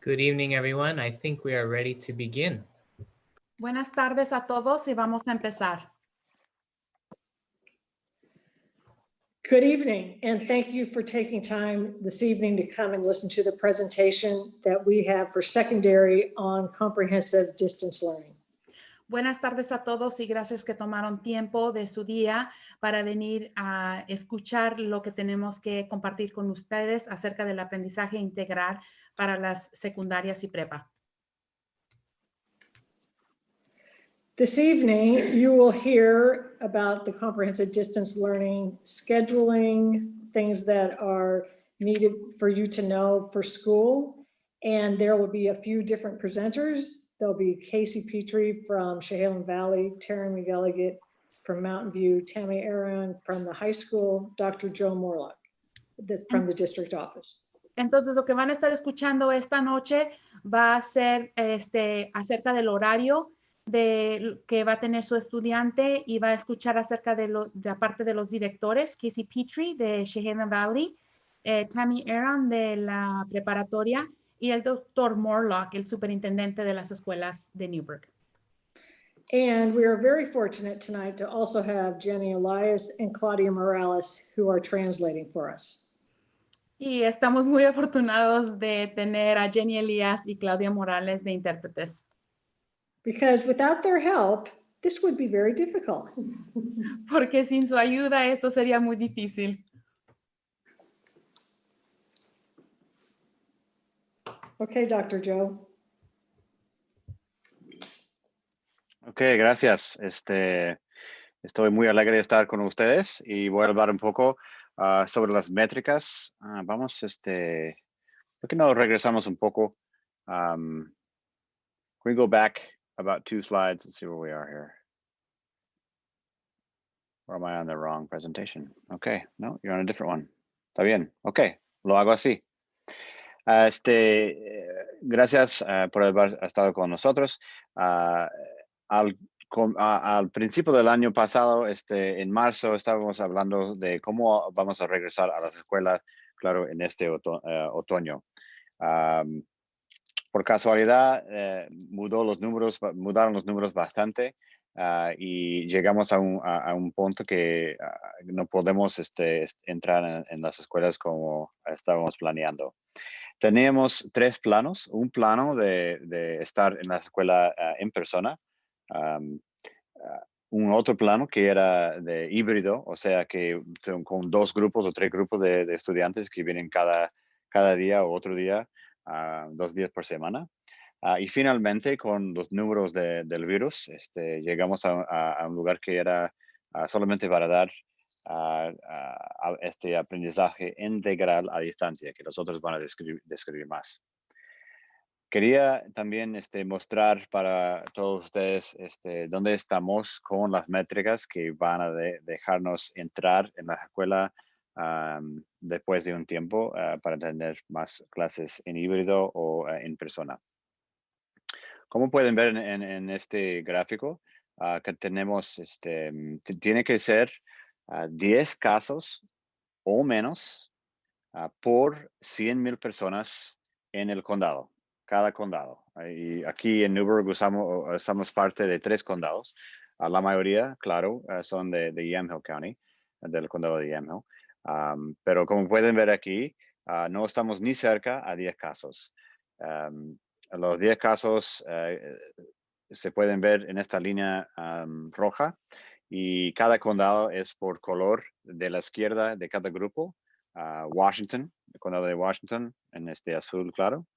Good evening, everyone. I think we are ready to begin. Buenas tardes a todos y vamos a empezar. Good evening, and thank you for taking time this evening to come and listen to the presentation that we have for secondary on comprehensive distance learning. Buenas tardes a todos y gracias que tomaron tiempo de su día para venir a escuchar lo que tenemos que compartir con ustedes acerca del aprendizaje integral para las secundarias y prepa. This evening, you will hear about the comprehensive distance learning scheduling, things that are needed for you to know for school. And there will be a few different presenters. There'll be Casey Petrie from Chehalem Valley, Terry McGilligan from Mountain View, Tammy Aaron from the high school, Dr. Joe Morlock from the district office. Entonces, lo que van a estar escuchando esta noche va a ser acerca del horario que va a tener su estudiante y va a escuchar acerca de la parte de los directores, Casey Petrie de Chehalem Valley, Tammy Aaron de la preparatoria y el Dr. Morlock, el superintendente de las escuelas de Newburgh. And we are very fortunate tonight to also have Jenny Elias and Claudia Morales who are translating for us. Y estamos muy afortunados de tener a Jenny Elías y Claudia Morales de intérpretes. Because without their help, this would be very difficult. Porque sin su ayuda esto sería muy difícil. Okay, Dr. Joe. Ok, gracias. Estoy muy alegre de estar con ustedes y voy a hablar un poco sobre las métricas. ¿Por qué no regresamos un poco? Can we go back about 2 slides and see where we are here? Or am I on the wrong presentation? Okay, no, you're on a different one. Está bien. Ok, lo hago así. Gracias por haber estado con nosotros. Al principio del año pasado, en marzo, estábamos hablando de cómo vamos a regresar a las escuelas, claro, en este otoño. Por casualidad, mudaron los números bastante y llegamos a un punto que no podemos entrar en las escuelas como estábamos planeando. Teníamos 3 planos, un plano de estar en la escuela en persona, un otro plano que era de híbrido, o sea que con 2 grupos o 3 grupos de estudiantes que vienen cada día o otro día, 2 días por semana. Y finalmente con los números del virus, llegamos a un lugar que era solamente para dar este aprendizaje integral a distancia, que los otros van a describir más. Quería también mostrar para todos ustedes dónde estamos con las métricas que van a dejarnos entrar en la escuela después de un tiempo para tener más clases en híbrido o en persona. Como pueden ver en este gráfico, que tenemos, tiene que ser 10 casos o menos por 100,000 personas en el condado, cada condado. Y aquí en Newburgh somos parte de 3 condados. La mayoría, claro, son de Yamhill County, del condado de Yamhill. Pero como pueden ver aquí, no estamos ni cerca a 10 casos. Los 10 casos se pueden ver en esta línea roja y cada condado es por color de la izquierda de cada grupo. Washington, el condado de Washington en este azul claro.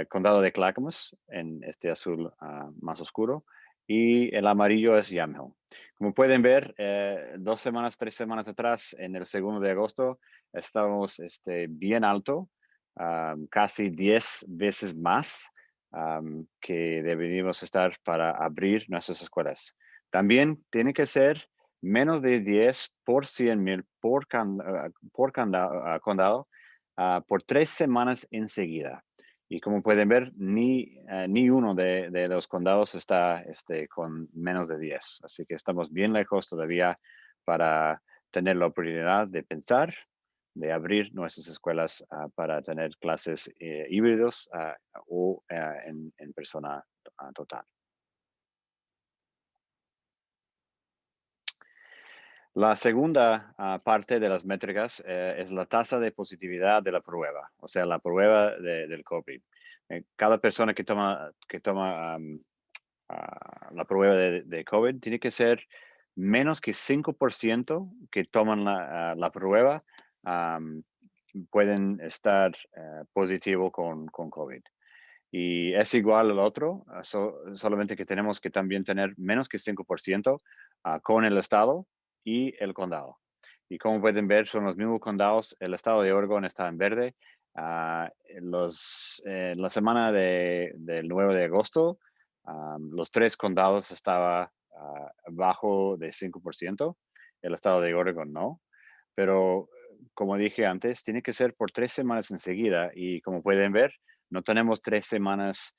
Condado de Clackamas en este azul más oscuro. Y el amarillo es Yamhill. Como pueden ver, 2 semanas, 3 semanas atrás, en el 2 de agosto, estábamos bien alto. Casi 10 veces más que deberíamos estar para abrir nuestras escuelas. También tiene que ser menos de 10 por 100,000 por condado por 3 semanas enseguida. Y como pueden ver, ni uno de los condados está con menos de 10. Así que estamos bien lejos todavía para tener la oportunidad de pensar abrir nuestras escuelas para tener clases híbridos o en persona total. La segunda parte de las métricas es la tasa de positividad de la prueba, o sea, la prueba del COVID. Cada persona que toma la prueba de COVID tiene que ser menos que 5% que toman la prueba pueden estar positivo con COVID. Y es igual al otro, solamente que tenemos que también tener menos que 5% con el estado y el condado. Y como pueden ver, son los mismos condados. El estado de Oregon está en verde. La semana del 9 de agosto, los 3 condados estaban bajo de 5%. El estado de Oregon no. Pero como dije antes, tiene que ser por 3 semanas enseguida. Y como pueden ver, no tenemos 3 semanas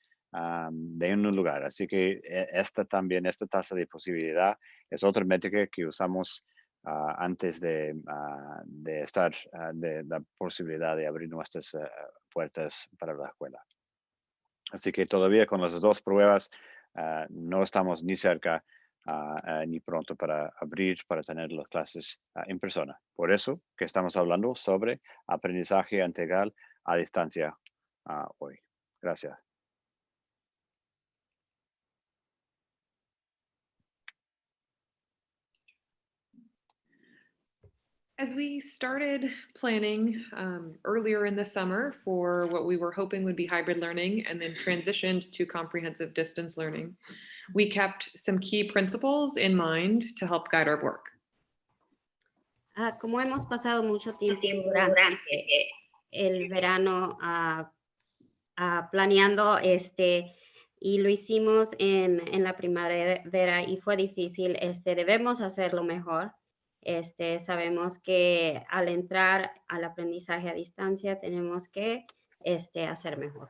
de un lugar. Así que esta tasa de posibilidad es otra métrica que usamos antes de la posibilidad de abrir nuestras puertas para la escuela. Así que todavía con las 2 pruebas no estamos ni cerca ni pronto para abrir, para tener las clases en persona. Por eso que estamos hablando sobre aprendizaje integral a distancia hoy. Gracias. As we started planning earlier in the summer for what we were hoping would be hybrid learning and then transitioned to comprehensive distance learning, we kept some key principles in mind to help guide our work. Como hemos pasado mucho tiempo durante el verano planeando y lo hicimos en la primavera y fue difícil, debemos hacerlo mejor. Sabemos que al entrar al aprendizaje a distancia tenemos que hacer mejor.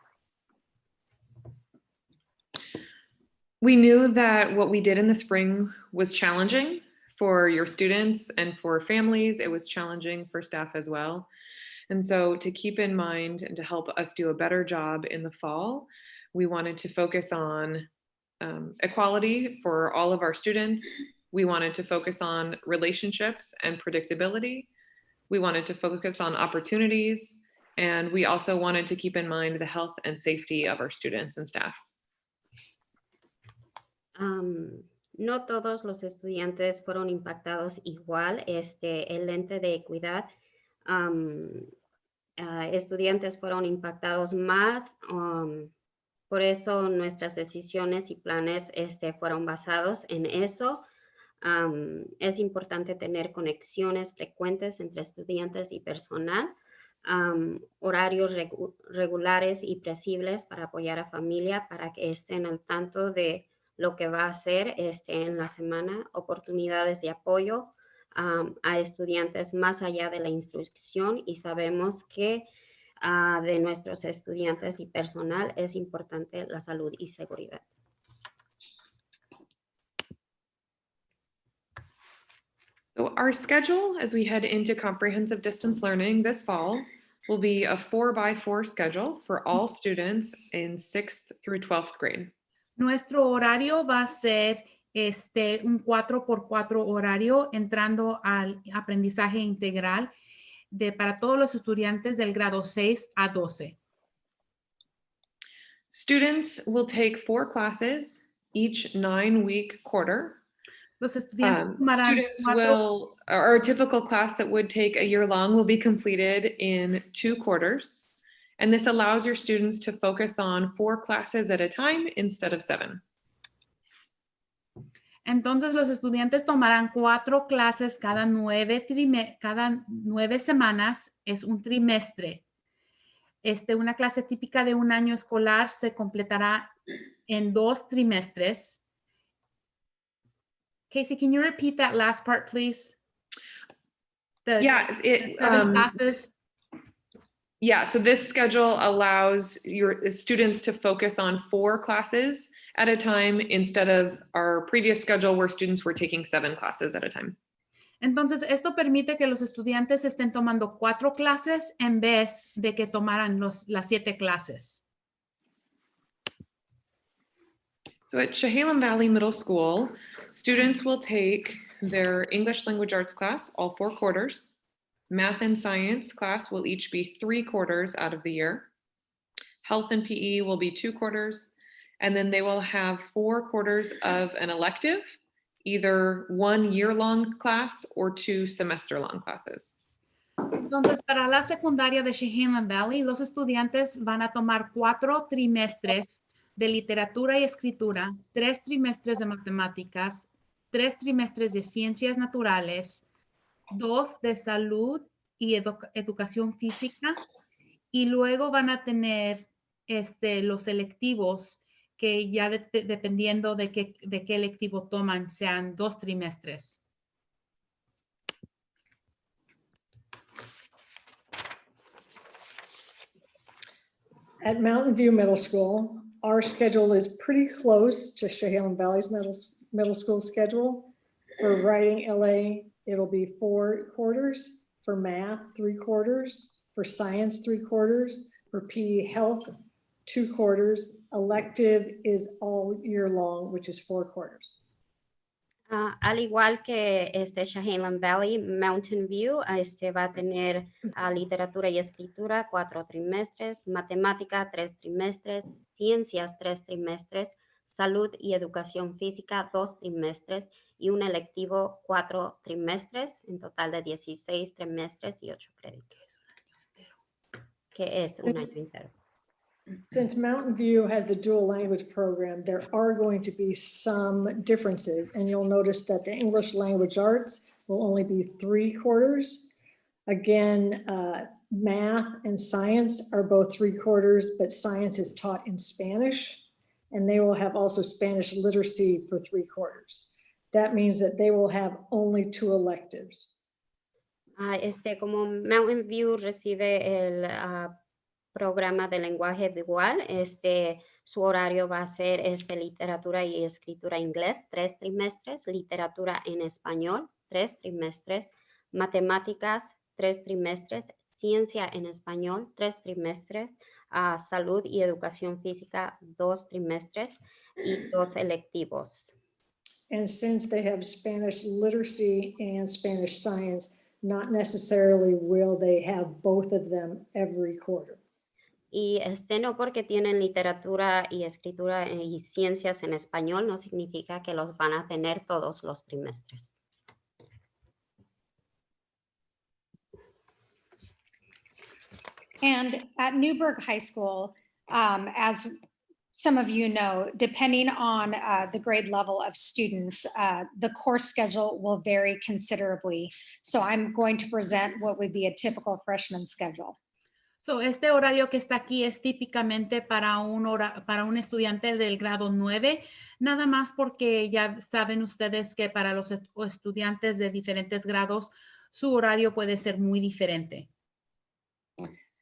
We knew that what we did in the spring was challenging for your students and for families. It was challenging for staff as well. And so to keep in mind and to help us do a better job in the fall, we wanted to focus on equality for all of our students. We wanted to focus on relationships and predictability. We wanted to focus on opportunities. And we also wanted to keep in mind the health and safety of our students and staff. No todos los estudiantes fueron impactados igual. El lente de equidad, estudiantes fueron impactados más. Por eso nuestras decisiones y planes fueron basados en eso. Es importante tener conexiones frecuentes entre estudiantes y personal, horarios regulares y predecibles para apoyar a familia, para que estén al tanto de lo que va a hacer en la semana, oportunidades de apoyo a estudiantes más allá de la instrucción, y sabemos que de nuestros estudiantes y personal es importante la salud y seguridad. So our schedule as we head into comprehensive distance learning this fall will be a 4x4 schedule for all students in 6th through 12th grade. Nuestro horario va a ser un 4x4 horario entrando al aprendizaje integral para todos los estudiantes del grado 6 a 12. Students will take 4 classes each 9-week quarter. Los estudiantes tomarán Students will, or a typical class that would take a year long will be completed in 2 quarters. And this allows your students to focus on 4 classes at a time instead of 7. Entonces, los estudiantes tomarán 4 clases cada 9 semanas, es un trimestre. Una clase típica de un año escolar se completará en 2 trimestres. Casey, can you repeat that last part, please? Classes. Yeah, so this schedule allows your students to focus on 4 classes at a time instead of our previous schedule where students were taking 7 classes at a time. Entonces, esto permite que los estudiantes estén tomando 4 clases en vez de que tomaran las 7 clases. So at Chehalem Valley Middle School, students will take their English Language Arts class, all 4 quarters. Math and Science class will each be 3 quarters out of the year. Health and PE will be 2 quarters. And then they will have 4 quarters of an elective, either 1 year-long class or 2 semester-long classes. Entonces, para la secundaria de Chehalem Valley, los estudiantes van a tomar 4 trimestres de literatura y escritura, 3 trimestres de matemáticas, 3 trimestres de ciencias naturales, 2 de salud y educación física, y luego van a tener los electivos que ya dependiendo de qué electivo toman, sean 2 trimestres. At Mountain View Middle School, our schedule is pretty close to Chehalem Valley's middle school schedule. For writing LA, it'll be 4 quarters. For math, 3 quarters. For science, 3 quarters. For PE health, 2 quarters. Elective is all year long, which is 4 quarters. Al igual que Chehalem Valley, Mountain View va a tener literatura y escritura 4 trimestres, matemática 3 trimestres, ciencias 3 trimestres, salud y educación física 2 trimestres y un electivo 4 trimestres, en total de 16 trimestres y 8 créditos, que es un año entero. Since Mountain View has the dual language program, there are going to be some differences, and you'll notice that the English language arts will only be 3 quarters. Again, math and science are both 3 quarters, but science is taught in Spanish, and they will have also Spanish literacy for 3 quarters. That means that they will have only 2 electives. Como Mountain View recibe el programa de lenguaje dual, su horario va a ser literatura y escritura inglés, 3 trimestres, literatura en español, 3 trimestres, matemáticas, 3 trimestres, ciencia en español, 3 trimestres, salud y educación física, 2 trimestres y 2 electivos. And since they have Spanish literacy and Spanish science, not necessarily will they have both of them every quarter. Y no porque tienen literatura y escritura y ciencias en español, no significa que los van a tener todos los trimestres. And at Newburgh High School, as some of you know, depending on the grade level of students, the course schedule will vary considerably. So I'm going to present what would be a typical freshman schedule. So, este horario que está aquí es típicamente para un estudiante del grado 9, nada más porque ya saben ustedes que para los estudiantes de diferentes grados, su horario puede ser muy diferente.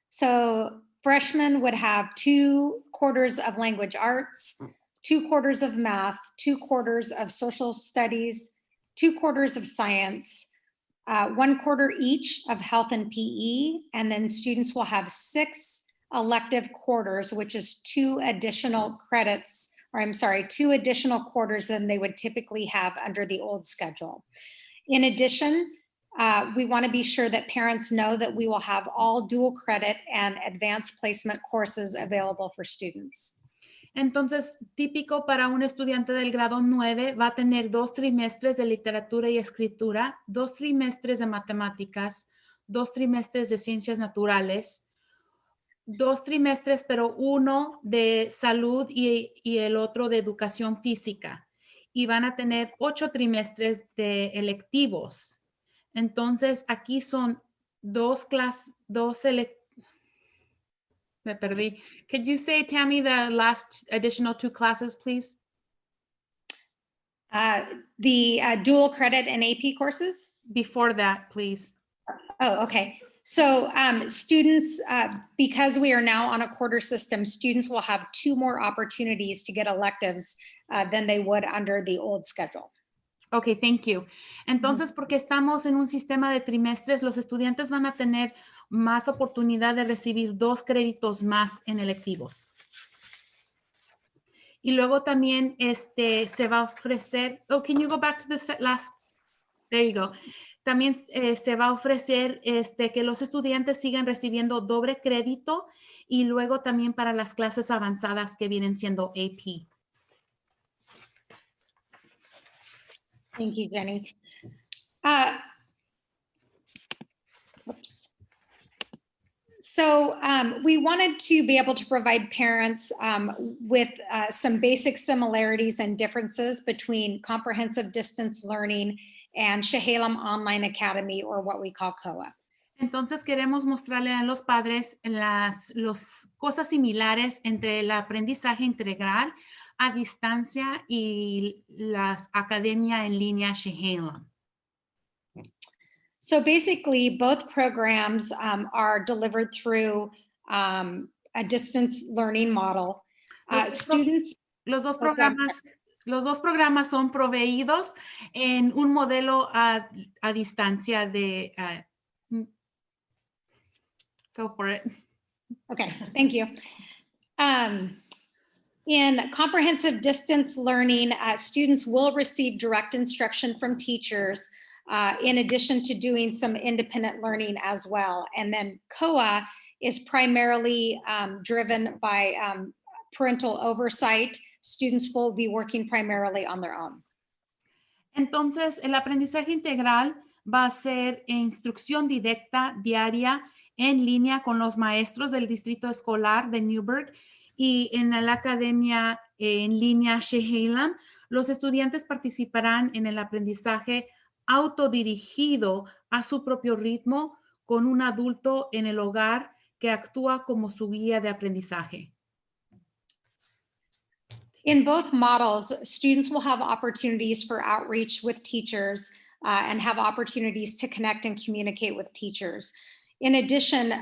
So freshmen would have 2 quarters of language arts, 2 quarters of math, 2 quarters of social studies, 2 quarters of science, 1 quarter each of health and PE, and then students will have 6 elective quarters, which is 2 additional credits, or I'm sorry, 2 additional quarters than they would typically have under the old schedule. In addition, we want to be sure that parents know that we will have all dual credit and advanced placement courses available for students. Entonces, típico para un estudiante del grado 9 va a tener 2 trimestres de literatura y escritura, 2 trimestres de matemáticas, 2 trimestres de ciencias naturales, 2 trimestres, pero uno de salud y el otro de educación física. Y van a tener 8 trimestres de electivos. Entonces, aquí son 2 electivos. Me perdí. Could you say, Tammy, the last additional 2 classes, please? The dual credit and AP courses? Before that, please. Oh, okay. So students, because we are now on a quarter system, students will have 2 more opportunities to get electives than they would under the old schedule. Ok, thank you. Entonces, porque estamos en un sistema de trimestres, los estudiantes van a tener más oportunidad de recibir 2 créditos más en electivos. Y luego también se va a ofrecer, oh, can you go back to the last, there you go. También se va a ofrecer que los estudiantes sigan recibiendo doble crédito y luego también para las clases avanzadas que vienen siendo AP. Thank you, Jenny. Oops. So we wanted to be able to provide parents with some basic similarities and differences between comprehensive distance learning and Chehalem Online Academy, or what we call COA. Entonces queremos mostrarle a los padres las cosas similares entre el aprendizaje integral a distancia y las academia en línea Chehalem. So basically, both programs are delivered through a distance learning model. Students. Los dos programas son proveídos en un modelo a distancia de. Go for it. Okay, thank you. In comprehensive distance learning, students will receive direct instruction from teachers in addition to doing some independent learning as well. And then COA is primarily driven by parental oversight. Students will be working primarily on their own. Entonces, el aprendizaje integral va a ser instrucción directa, diaria, en línea con los maestros del distrito escolar de Newburgh, y en la academia en línea Chehalem, los estudiantes participarán en el aprendizaje autodirigido a su propio ritmo con un adulto en el hogar que actúa como su guía de aprendizaje. In both models, students will have opportunities for outreach with teachers and have opportunities to connect and communicate with teachers. In addition,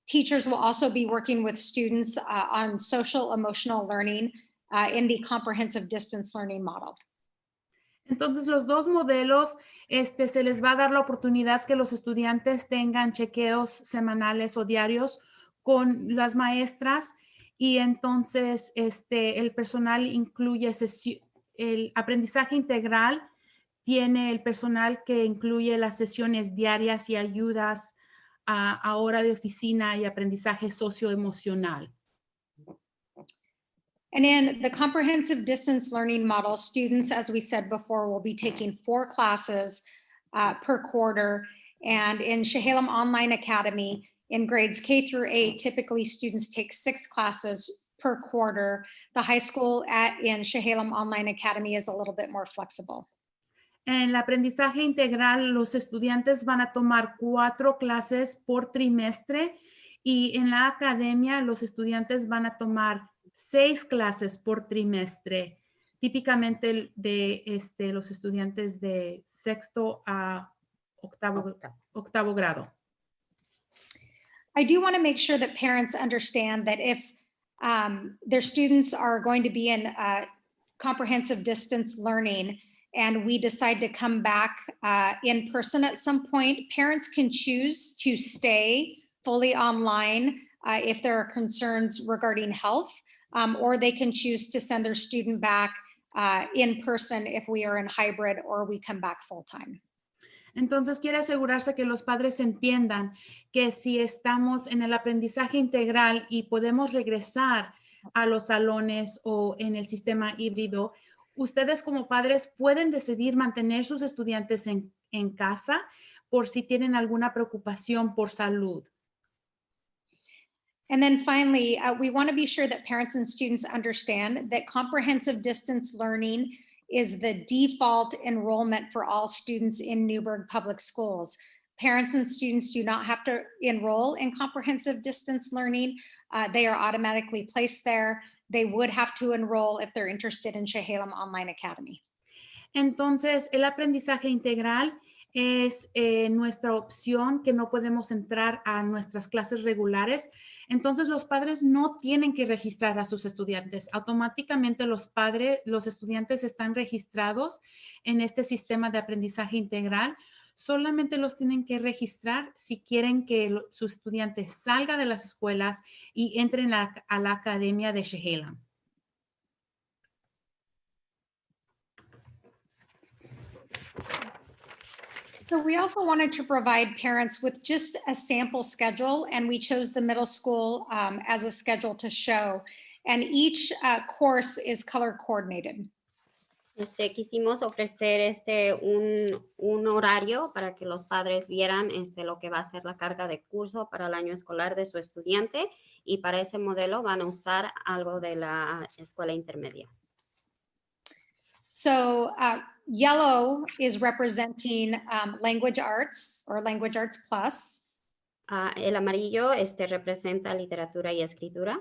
teachers will also be working with students on social emotional learning in the comprehensive distance learning model. Entonces, los dos modelos, se les va a dar la oportunidad que los estudiantes tengan chequeos semanales o diarios con las maestras, y entonces el personal incluye el aprendizaje integral, tiene el personal que incluye las sesiones diarias y ayudas a hora de oficina y aprendizaje socioemocional. And in the comprehensive distance learning model, students, as we said before, will be taking 4 classes per quarter. And in Chehalem Online Academy, in grades K through 8, typically students take 6 classes per quarter. The high school in Chehalem Online Academy is a little bit more flexible. En el aprendizaje integral, los estudiantes van a tomar 4 clases por trimestre, y en la academia los estudiantes van a tomar 6 clases por trimestre, típicamente de los estudiantes de sexto a octavo grado. I do want to make sure that parents understand that if their students are going to be in comprehensive distance learning and we decide to come back in person at some point, parents can choose to stay fully online if there are concerns regarding health, or they can choose to send their student back in person if we are in hybrid or we come back full time. Entonces, quiere asegurarse que los padres entiendan que si estamos en el aprendizaje integral y podemos regresar a los salones o en el sistema híbrido, ustedes como padres pueden decidir mantener sus estudiantes en casa por si tienen alguna preocupación por salud. And then finally, we want to be sure that parents and students understand that comprehensive distance learning is the default enrollment for all students in Newburgh Public Schools. Parents and students do not have to enroll in comprehensive distance learning. They are automatically placed there. They would have to enroll if they're interested in Chehalem Online Academy. Entonces, el aprendizaje integral es nuestra opción que no podemos entrar a nuestras clases regulares. Entonces los padres no tienen que registrar a sus estudiantes. Automáticamente los estudiantes están registrados en este sistema de aprendizaje integral. Solamente los tienen que registrar si quieren que su estudiante salga de las escuelas y entren a la academia de Shehelam. So we also wanted to provide parents with just a sample schedule, and we chose the middle school as a schedule to show. And each course is color coordinated. Quisimos ofrecer un horario para que los padres vieran lo que va a ser la carga de curso para el año escolar de su estudiante, y para ese modelo van a usar algo de la escuela intermedia. So yellow is representing language arts or language arts plus. El amarillo representa literatura y escritura.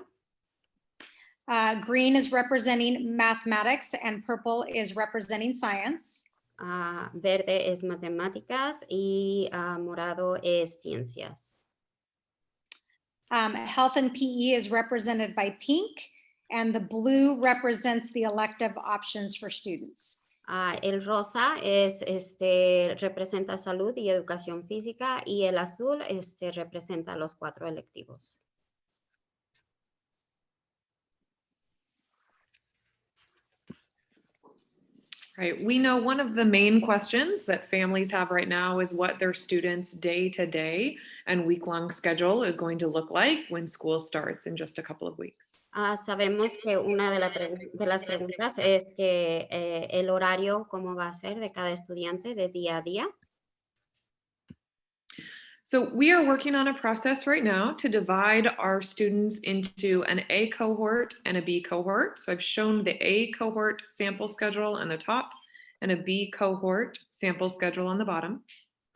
Green is representing mathematics and purple is representing science. Verde es matemáticas y morado es ciencias. Health and PE is represented by pink, and the blue represents the elective options for students. El rosa representa salud y educación física, y el azul representa los 4 electivos. Right. We know one of the main questions that families have right now is what their students' day-to-day and week-long schedule is going to look like when school starts in just a couple of weeks. Sabemos que una de las preguntas es que el horario, cómo va a ser de cada estudiante de día a día. So we are working on a process right now to divide our students into an A cohort and a B cohort. So I've shown the A cohort sample schedule on the top and a B cohort sample schedule on the bottom.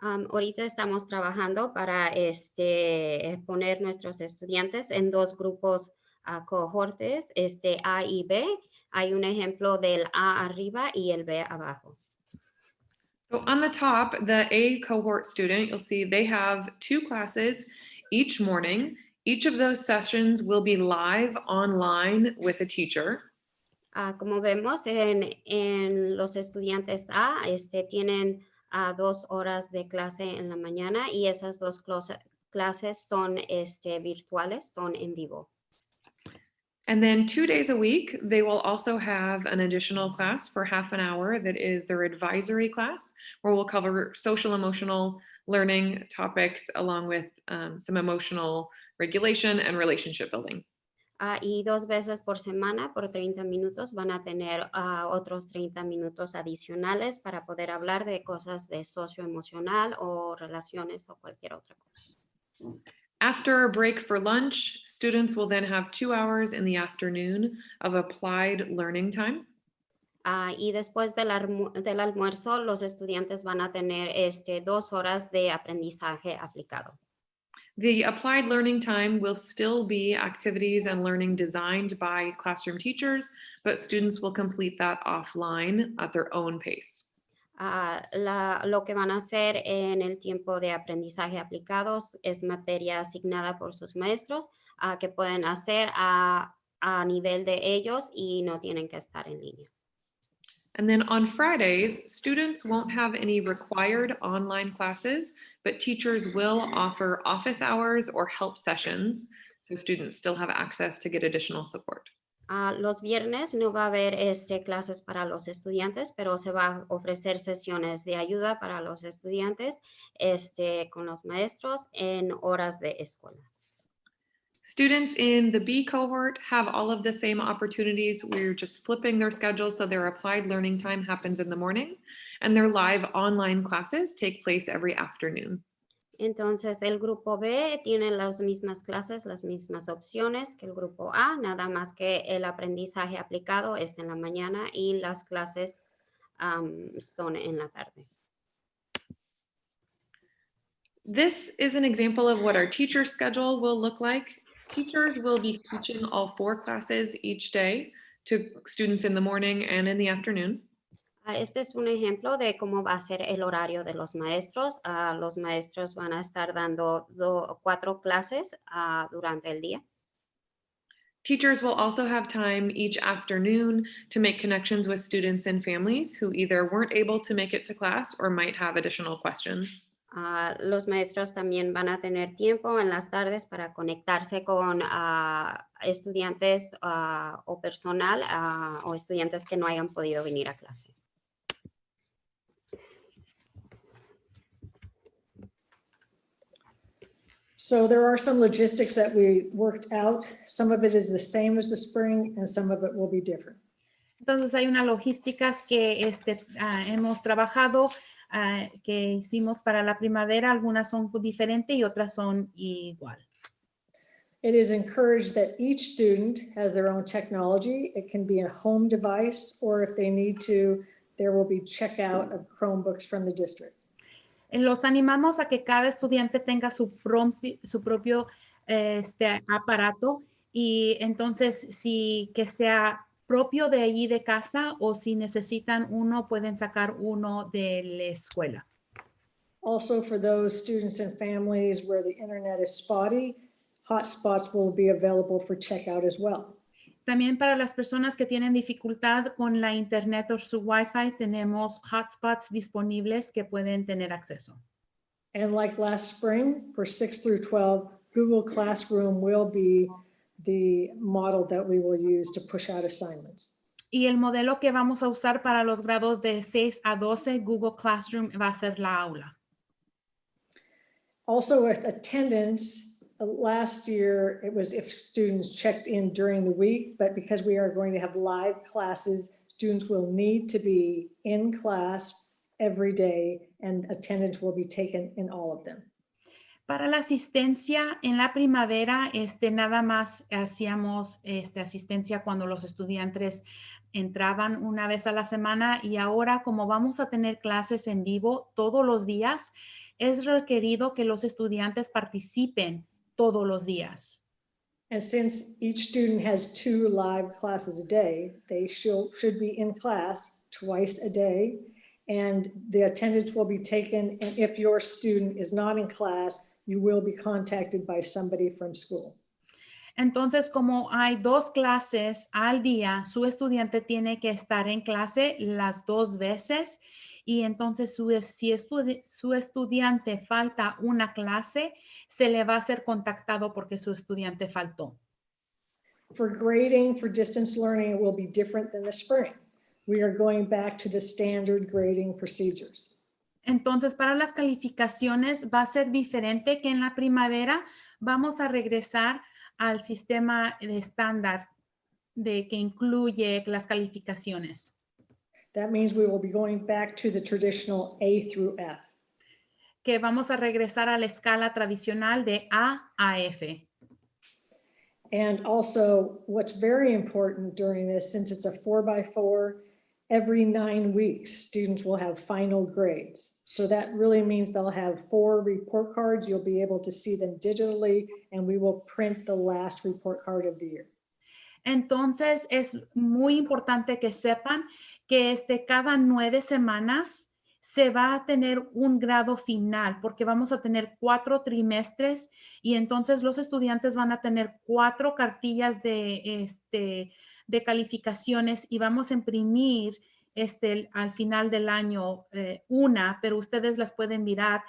Ahorita estamos trabajando para poner nuestros estudiantes en 2 grupos cohortes, A y B. Hay un ejemplo del A arriba y el B abajo. So on the top, the A cohort student, you'll see they have 2 classes each morning. Each of those sessions will be live online with a teacher. Como vemos en los estudiantes A, tienen 2 horas de clase en la mañana, y esas 2 clases son virtuales, son en vivo. And then 2 days a week, they will also have an additional class for half an hour that is their advisory class, where we'll cover social emotional learning topics along with some emotional regulation and relationship building. Y 2 veces por semana, por 30 minutos, van a tener otros 30 minutos adicionales para poder hablar de cosas de socioemocional o relaciones o cualquier otra cosa. After a break for lunch, students will then have 2 hours in the afternoon of applied learning time. Y después del almuerzo, los estudiantes van a tener 2 horas de aprendizaje aplicado. The applied learning time will still be activities and learning designed by classroom teachers, but students will complete that offline at their own pace. Lo que van a hacer en el tiempo de aprendizaje aplicados es materia asignada por sus maestros que pueden hacer a nivel de ellos y no tienen que estar en línea. And then on Fridays, students won't have any required online classes, but teachers will offer office hours or help sessions, so students still have access to get additional support. Los viernes no va a haber clases para los estudiantes, pero se va a ofrecer sesiones de ayuda para los estudiantes con los maestros en horas de escuela. Students in the B cohort have all of the same opportunities. We're just flipping their schedule so their applied learning time happens in the morning and their live online classes take place every afternoon. Entonces, el grupo B tiene las mismas clases, las mismas opciones que el grupo A, nada más que el aprendizaje aplicado es en la mañana y las clases son en la tarde. This is an example of what our teacher schedule will look like. Teachers will be teaching all 4 classes each day to students in the morning and in the afternoon. Este es un ejemplo de cómo va a ser el horario de los maestros. Los maestros van a estar dando 4 clases durante el día. Teachers will also have time each afternoon to make connections with students and families who either weren't able to make it to class or might have additional questions. Los maestros también van a tener tiempo en las tardes para conectarse con estudiantes o personal o estudiantes que no hayan podido venir a clase. So there are some logistics that we worked out. Some of it is the same as the spring and some of it will be different. Entonces hay unas logísticas que hemos trabajado, que hicimos para la primavera. Algunas son diferentes y otras son igual. It is encouraged that each student has their own technology. It can be a home device, or if they need to, there will be checkout of Chromebooks from the district. Los animamos a que cada estudiante tenga su propio aparato, y entonces que sea propio de allí de casa, o si necesitan uno, pueden sacar uno de la escuela. Also, for those students and families where the internet is spotty, hotspots will be available for checkout as well. También para las personas que tienen dificultad con la internet o su Wi-Fi, tenemos hotspots disponibles que pueden tener acceso. And like last spring, for 6 through 12, Google Classroom will be the model that we will use to push out assignments. Y el modelo que vamos a usar para los grados de 6 a 12, Google Classroom va a ser la aula. Also, with attendance, last year, it was if students checked in during the week, but because we are going to have live classes, students will need to be in class every day and attendance will be taken in all of them. Para la asistencia en la primavera, nada más hacíamos asistencia cuando los estudiantes entraban una vez a la semana, y ahora, como vamos a tener clases en vivo todos los días, es requerido que los estudiantes participen todos los días. And since each student has 2 live classes a day, they should be in class twice a day, and the attendance will be taken. And if your student is not in class, you will be contacted by somebody from school. Entonces, como hay 2 clases al día, su estudiante tiene que estar en clase las 2 veces. Y entonces, si su estudiante falta una clase, se le va a ser contactado porque su estudiante faltó. For grading for distance learning, it will be different than the spring. We are going back to the standard grading procedures. Entonces, para las calificaciones va a ser diferente que en la primavera. Vamos a regresar al sistema de estándar que incluye las calificaciones. That means we will be going back to the traditional A through F. Que vamos a regresar a la escala tradicional de A a F. And also, what's very important during this, since it's a 4x4, every 9 weeks, students will have final grades. So that really means they'll have 4 report cards. You'll be able to see them digitally, and we will print the last report card of the year. Entonces, es muy importante que sepan que cada 9 semanas se va a tener un grado final, porque vamos a tener 4 trimestres, y entonces los estudiantes van a tener 4 cartillas de calificaciones, y vamos a imprimir al final del año una, pero ustedes las pueden mirar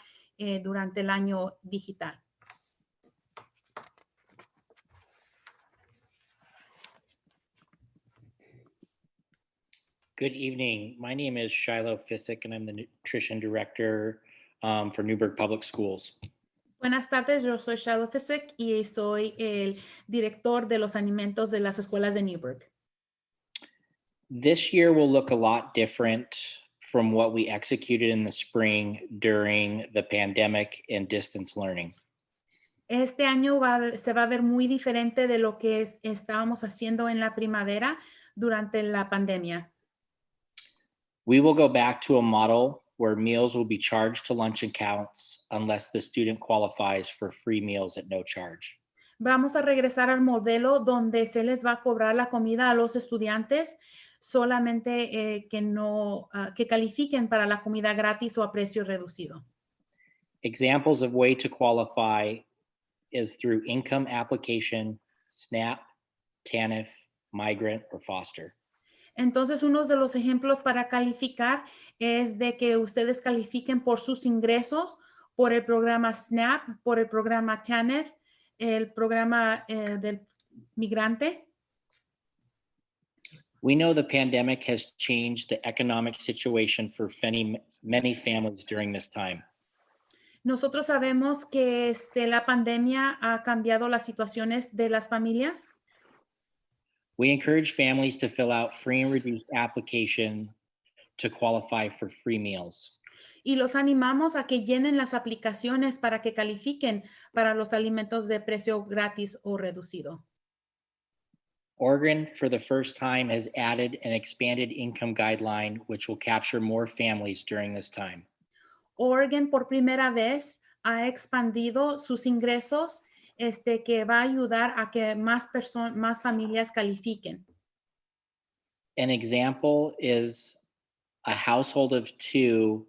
durante el año digital. Good evening. My name is Shiloh Fisick, and I'm the Nutrition Director for Newburgh Public Schools. Buenas tardes, yo soy Shiloh Fisick y soy el director de los alimentos de las escuelas de Newburgh. This year will look a lot different from what we executed in the spring during the pandemic and distance learning. Este año se va a ver muy diferente de lo que estábamos haciendo en la primavera durante la pandemia. We will go back to a model where meals will be charged to lunch accounts unless the student qualifies for free meals at no charge. Vamos a regresar al modelo donde se les va a cobrar la comida a los estudiantes solamente que califiquen para la comida gratis o a precio reducido. Examples of way to qualify is through income application, SNAP, TANF, migrant, or foster. Entonces, uno de los ejemplos para calificar es de que ustedes califiquen por sus ingresos, por el programa SNAP, por el programa TANF, el programa del migrante. We know the pandemic has changed the economic situation for many families during this time. Nosotros sabemos que la pandemia ha cambiado las situaciones de las familias. We encourage families to fill out free and reduced application to qualify for free meals. Y los animamos a que llenen las aplicaciones para que califiquen para los alimentos de precio gratis o reducido. Oregon, for the first time, has added an expanded income guideline, which will capture more families during this time. Oregon por primera vez ha expandido sus ingresos, que va a ayudar a que más familias califiquen. An example is a household of 2,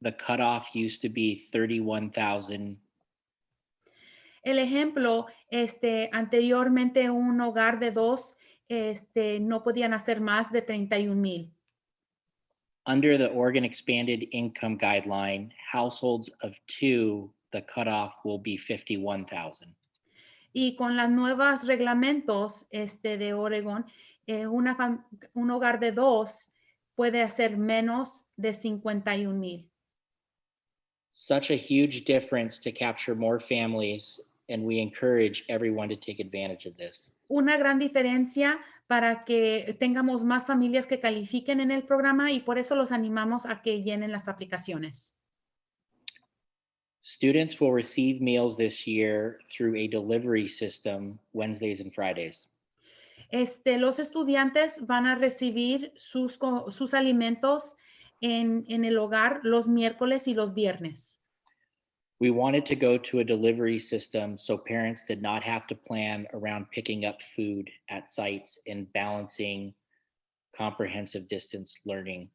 the cutoff used to be 31,000. El ejemplo, anteriormente un hogar de 2, no podían hacer más de 31,000. Under the Oregon Expanded Income Guideline, households of 2, the cutoff will be 51,000. Y con los nuevos reglamentos de Oregon, un hogar de 2 puede hacer menos de 51,000. Such a huge difference to capture more families, and we encourage everyone to take advantage of this. Una gran diferencia para que tengamos más familias que califiquen en el programa y por eso los animamos a que llenen las aplicaciones. Students will receive meals this year through a delivery system Wednesdays and Fridays. Los estudiantes van a recibir sus alimentos en el hogar los miércoles y los viernes. We wanted to go to a delivery system so parents did not have to plan around picking up food at sites and balancing comprehensive distance learning.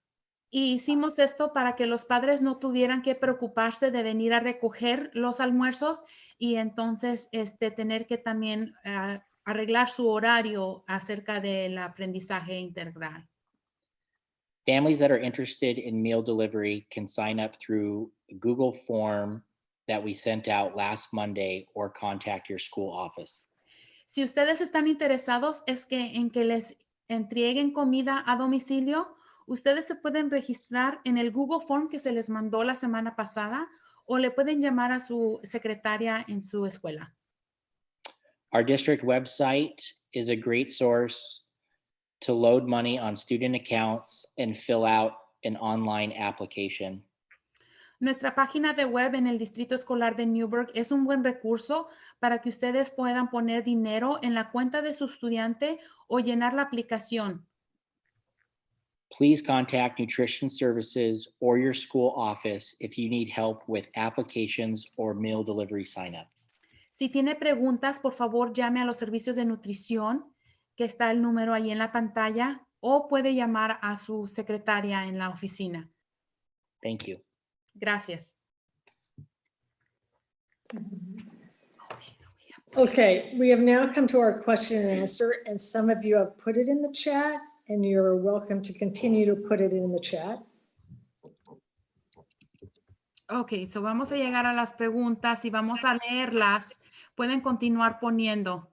Y hicimos esto para que los padres no tuvieran que preocuparse de venir a recoger los almuerzos y entonces tener que también arreglar su horario acerca del aprendizaje integral. Families that are interested in meal delivery can sign up through a Google form that we sent out last Monday or contact your school office. Si ustedes están interesados en que les entreguen comida a domicilio, ustedes se pueden registrar en el Google Form que se les mandó la semana pasada o le pueden llamar a su secretaria en su escuela. Our district website is a great source to load money on student accounts and fill out an online application. Nuestra página de web en el Distrito Escolar de Newburgh es un buen recurso para que ustedes puedan poner dinero en la cuenta de su estudiante o llenar la aplicación. Please contact Nutrition Services or your school office if you need help with applications or meal delivery sign up. Si tiene preguntas, por favor, llame a los servicios de nutrición, que está el número ahí en la pantalla, o puede llamar a su secretaria en la oficina. Thank you. Gracias. Okay, we have now come to our question and answer, and some of you have put it in the chat, and you're welcome to continue to put it in the chat. Ok, so vamos a llegar a las preguntas y vamos a leerlas. Pueden continuar poniendo.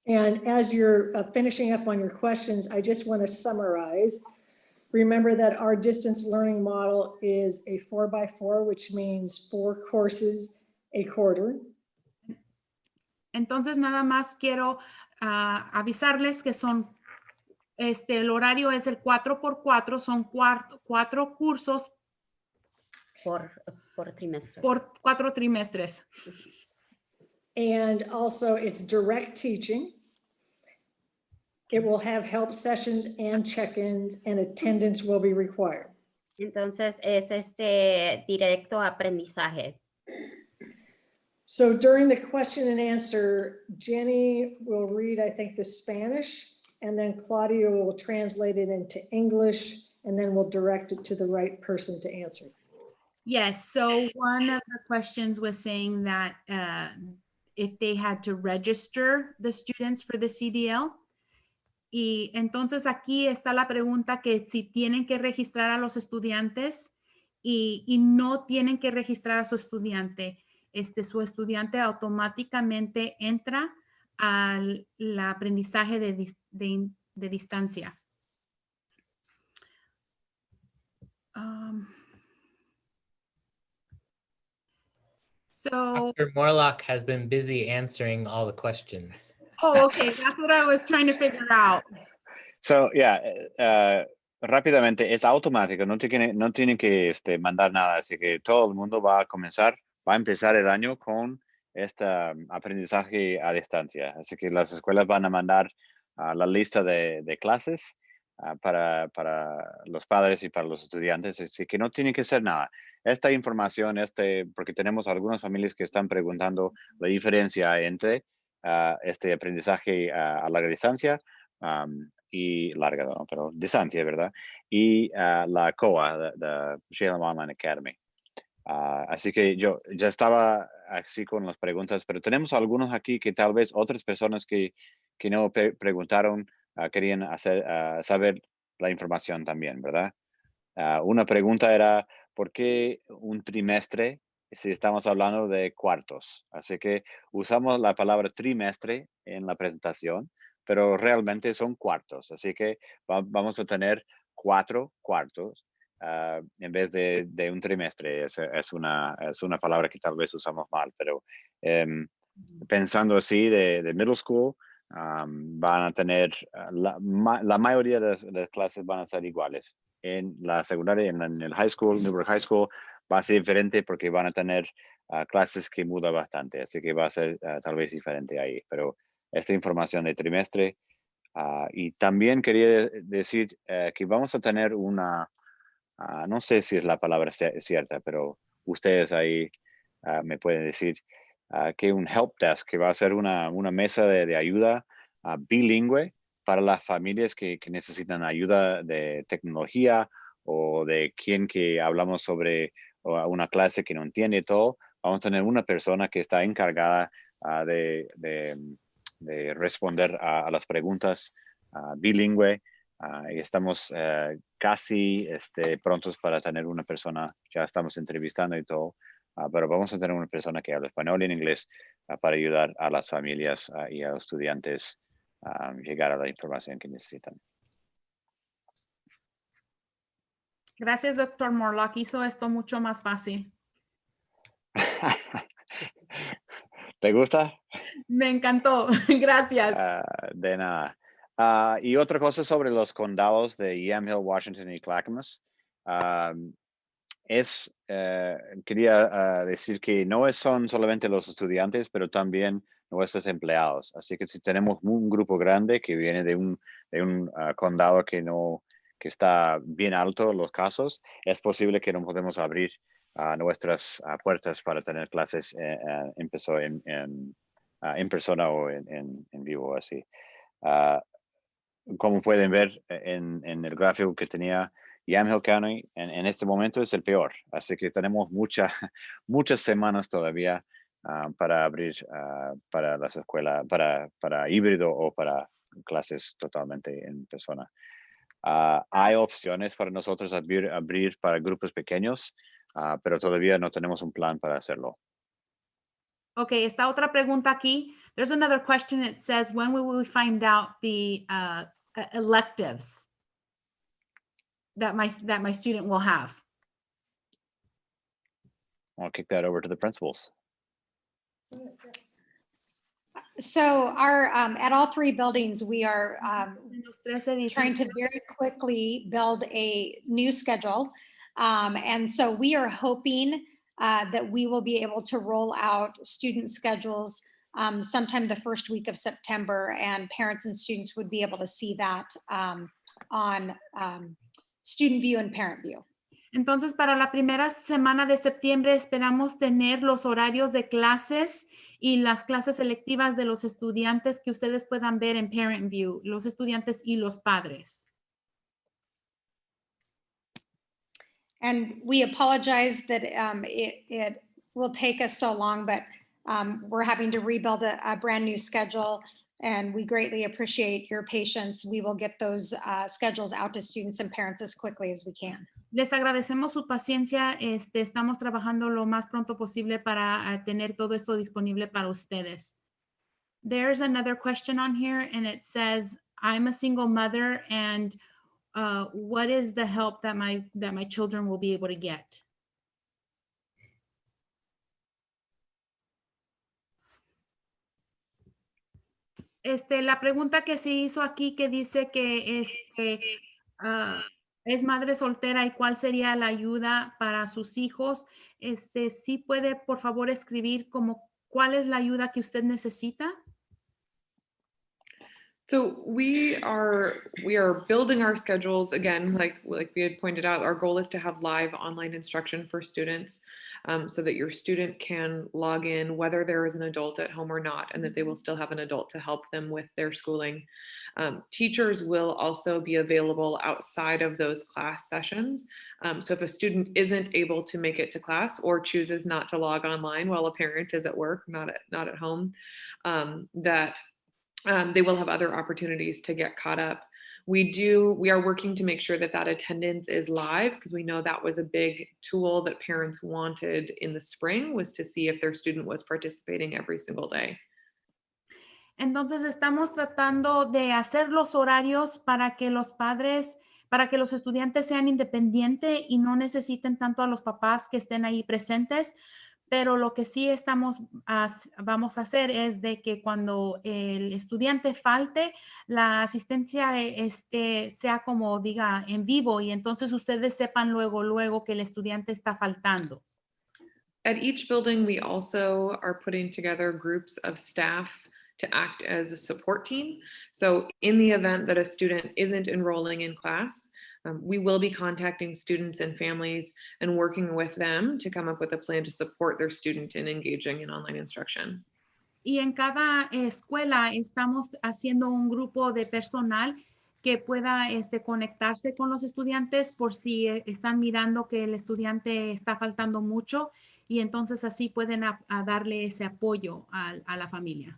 And as you're finishing up on your questions, I just want to summarize. Remember that our distance learning model is a 4x4, which means 4 courses a quarter. Entonces, nada más quiero avisarles que son, el horario es el 4x4, son 4 cursos Por trimestre. por 4 trimestres. And also it's direct teaching. It will have help sessions and check-ins, and attendance will be required. Entonces es directo aprendizaje. So during the question and answer, Jenny will read, I think, the Spanish, and then Claudia will translate it into English, and then we'll direct it to the right person to answer. Yes, so one of the questions was saying that if they had to register the students for the CDL. Y entonces aquí está la pregunta que si tienen que registrar a los estudiantes y no tienen que registrar a su estudiante. Su estudiante automáticamente entra al aprendizaje de distancia. So, Dr. Morlock has been busy answering all the questions. oh, okay, that's what I was trying to figure out. So, yeah, rápidamente, es automático, no tienen que mandar nada, así que todo el mundo va a empezar el año con este aprendizaje a distancia. Así que las escuelas van a mandar la lista de clases para los padres y para los estudiantes, así que no tiene que ser nada. Esta información, porque tenemos algunas familias que están preguntando la diferencia entre este aprendizaje a larga distancia y larga, ¿no? Pero distancia, ¿verdad? Y la COA, the Salem Online Academy. Así que yo ya estaba así con las preguntas, pero tenemos algunos aquí que tal vez otras personas que no preguntaron querían saber la información también, ¿verdad? Una pregunta era, ¿por qué un trimestre si estamos hablando de cuartos? Así que usamos la palabra trimestre en la presentación, pero realmente son cuartos. Así que vamos a tener 4 cuartos en vez de un trimestre. Es una palabra que tal vez usamos mal, pero pensando así de middle school, van a tener, la mayoría de las clases van a ser iguales. En la secundaria, en el high school, Newburgh High School, va a ser diferente porque van a tener clases que mudan bastante, así que va a ser tal vez diferente ahí, pero esta información de trimestre. Y también quería decir que vamos a tener una, no sé si es la palabra cierta, pero ustedes ahí me pueden decir que un help desk, que va a ser una mesa de ayuda bilingüe para las familias que necesitan ayuda de tecnología o de quien que hablamos sobre una clase que no entiende todo. Vamos a tener una persona que está encargada de responder a las preguntas bilingüe. Y estamos casi prontos para tener una persona, ya estamos entrevistando y todo, pero vamos a tener una persona que habla español y en inglés para ayudar a las familias y a los estudiantes a llegar a la información que necesitan. Gracias, Dr. Morlock. Hizo esto mucho más fácil. ¿Te gusta? Me encantó. Gracias. De nada. Y otra cosa sobre los condados de Yamhill, Washington y Clackamas. Quería decir que no son solamente los estudiantes, pero también nuestros empleados. Así que si tenemos un grupo grande que viene de un condado que está bien alto los casos, es posible que no podemos abrir nuestras puertas para tener clases en persona o en vivo así. Como pueden ver en el gráfico que tenía, Yamhill County en este momento es el peor. Así que tenemos muchas semanas todavía para abrir para las escuelas, para híbrido o para clases totalmente en persona. Hay opciones para nosotros abrir para grupos pequeños, pero todavía no tenemos un plan para hacerlo. Okay, esta otra pregunta aquí. There's another question. It says, when will we find out the electives that my student will have? I'll kick that over to the principals. So our at all 3 buildings, we are trying to very quickly build a new schedule. And so we are hoping that we will be able to roll out student schedules sometime the first week of September, and parents and students would be able to see that on Student View and Parent View. Entonces, para la primera semana de septiembre esperamos tener los horarios de clases y las clases selectivas de los estudiantes que ustedes puedan ver en Parent View, los estudiantes y los padres. And we apologize that it will take us so long, but we're having to rebuild a brand new schedule, and we greatly appreciate your patience. We will get those schedules out to students and parents as quickly as we can. Les agradecemos su paciencia. Estamos trabajando lo más pronto posible para tener todo esto disponible para ustedes. There's another question on here, and it says, I'm a single mother, and what is the help that my children will be able to get? La pregunta que se hizo aquí que dice que es madre soltera y cuál sería la ayuda para sus hijos. ¿Sí puede, por favor, escribir como cuál es la ayuda que usted necesita? So we are building our schedules again, like we had pointed out. Our goal is to have live online instruction for students, so that your student can log in whether there is an adult at home or not, and that they will still have an adult to help them with their schooling. Teachers will also be available outside of those class sessions. So if a student isn't able to make it to class or chooses not to log online while a parent is at work, not at home, they will have other opportunities to get caught up. We are working to make sure that attendance is live, because we know that was a big tool that parents wanted in the spring, was to see if their student was participating every single day. Entonces estamos tratando de hacer los horarios para que los padres, para que los estudiantes sean independientes y no necesiten tanto a los papás que estén ahí presentes. Pero lo que sí vamos a hacer es de que cuando el estudiante falte, la asistencia sea como diga en vivo, y entonces ustedes sepan luego que el estudiante está faltando. At each building, we also are putting together groups of staff to act as a support team. So in the event that a student isn't enrolling in class, we will be contacting students and families and working with them to come up with a plan to support their student in engaging in online instruction. Y en cada escuela estamos haciendo un grupo de personal que pueda conectarse con los estudiantes por si están mirando que el estudiante está faltando mucho, y entonces así pueden darle ese apoyo a la familia.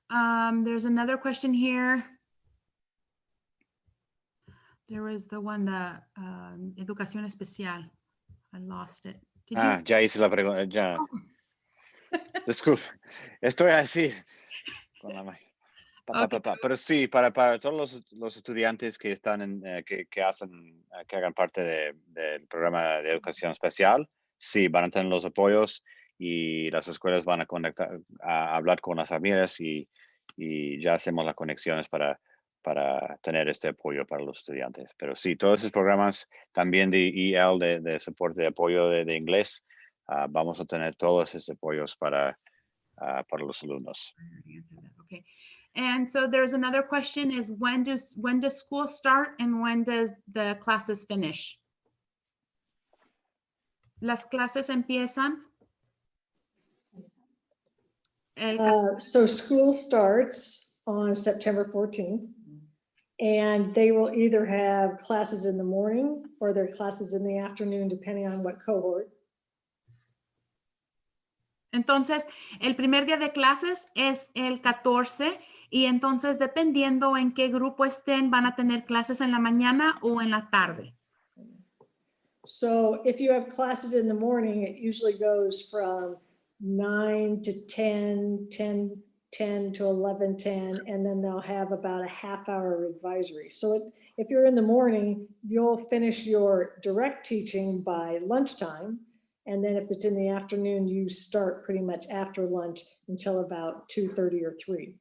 There's another question here. There was the one, the educación especial. I lost it. Ya hice la pregunta, ya. Disculpe, estoy así con la mano. Pero sí, para todos los estudiantes que están que hagan parte del programa de educación especial, sí, van a tener los apoyos, y las escuelas van a hablar con las familias, y ya hacemos las conexiones para tener este apoyo para los estudiantes. Pero sí, todos esos programas también de EL, de soporte de apoyo de inglés, vamos a tener todos esos apoyos para los alumnos. Okay. And so there's another question is, when does school start and when does the classes finish? Las clases empiezan. So school starts on September 14th, and they will either have classes in the morning or their classes in the afternoon, depending on what cohort. Entonces, el primer día de clases es el 14, y entonces dependiendo en qué grupo estén, van a tener clases en la mañana o en la tarde. So if you have classes in the morning, it usually goes from 9 to 10, 10 to 11:10, and then they'll have about a half-hour advisory. So if you're in the morning, you'll finish your direct teaching by lunchtime, and then if it's in the afternoon, you start pretty much after lunch until about 2:30 or 3.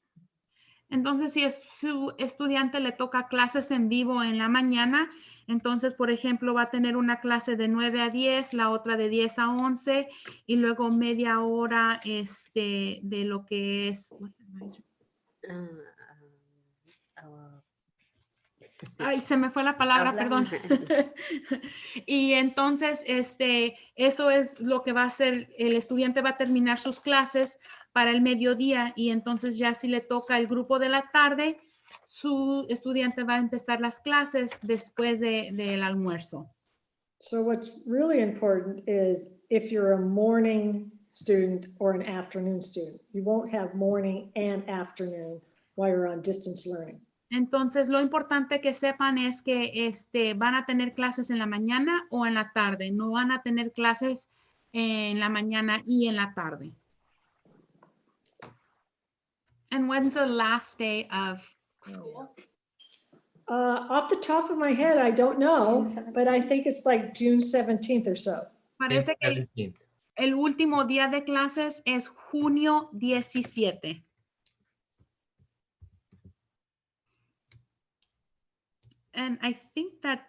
Entonces, si es su estudiante le toca clases en vivo en la mañana, entonces, por ejemplo, va a tener una clase de 9 a 10, la otra de 10 a 11, y luego media hora de lo que es Ay, se me fue la palabra, Habla. perdón. Y entonces, eso es lo que va a hacer. El estudiante va a terminar sus clases para el mediodía y entonces ya si le toca el grupo de la tarde, su estudiante va a empezar las clases después del almuerzo. So what's really important is if you're a morning student or an afternoon student, you won't have morning and afternoon while you're on distance learning. Entonces, lo importante que sepan es que van a tener clases en la mañana o en la tarde. No van a tener clases en la mañana y en la tarde. And when's the last day of school? Off the top of my head, I don't know, but I think it's like June 17th or so. Parece que 17th. el último día de clases es junio 17. And I think that's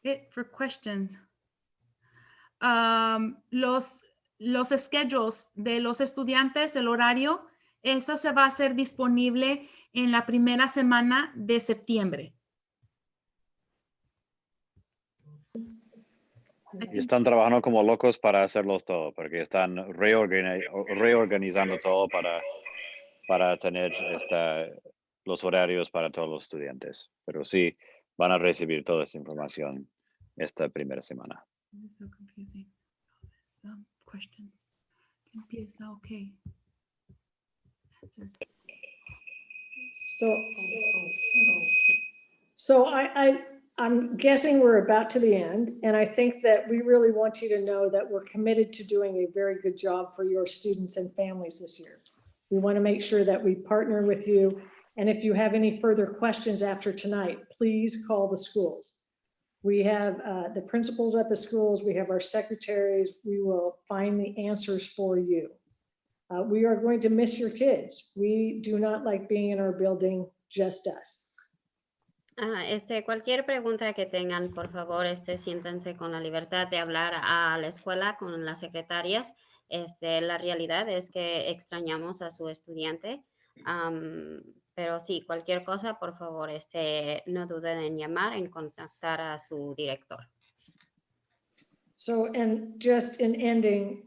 it for questions. Los schedules de los estudiantes, el horario, eso se va a hacer disponible en la primera semana de septiembre. Y están trabajando como locos para hacerlos todo, porque están reorganizando todo para tener los horarios para todos los estudiantes. Pero sí, van a recibir toda esa información esta primera semana. It's so confusing. Some questions. Empieza, okay. Answer. So I'm guessing we're about to the end, and I think that we really want you to know that we're committed to doing a very good job for your students and families this year. We want to make sure that we partner with you, and if you have any further questions after tonight, please call the schools. We have the principals at the schools, we have our secretaries, we will find the answers for you. We are going to miss your kids. We do not like being in our building, just us. Cualquier pregunta que tengan, por favor, siéntense con la libertad de hablar a la escuela con las secretarias. La realidad es que extrañamos a su estudiante, pero sí, cualquier cosa, por favor, no duden en llamar, en contactar a su director. So, and just in ending,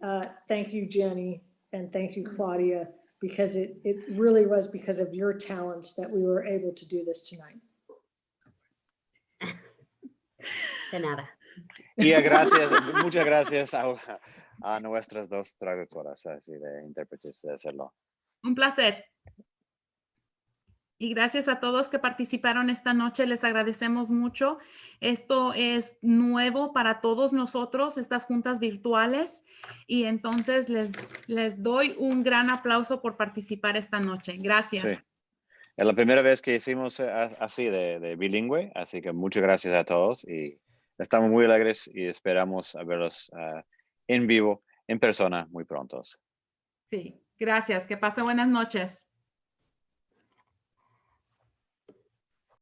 thank you, Jenny, and thank you, Claudia, because it really was because of your talents that we were able to do this tonight. De nada. Y muchas gracias a nuestras dos traductoras, así de intérpretes, de hacerlo. Un placer. Y gracias a todos que participaron esta noche. Les agradecemos mucho. Esto es nuevo para todos nosotros, estas juntas virtuales. Y entonces les doy un gran aplauso por participar esta noche. Gracias. Sí. Es la primera vez que hicimos así de bilingüe, así que muchas gracias a todos y estamos muy alegres y esperamos a verlos en vivo, en persona, muy pronto. Sí, gracias. Que pasen buenas noches.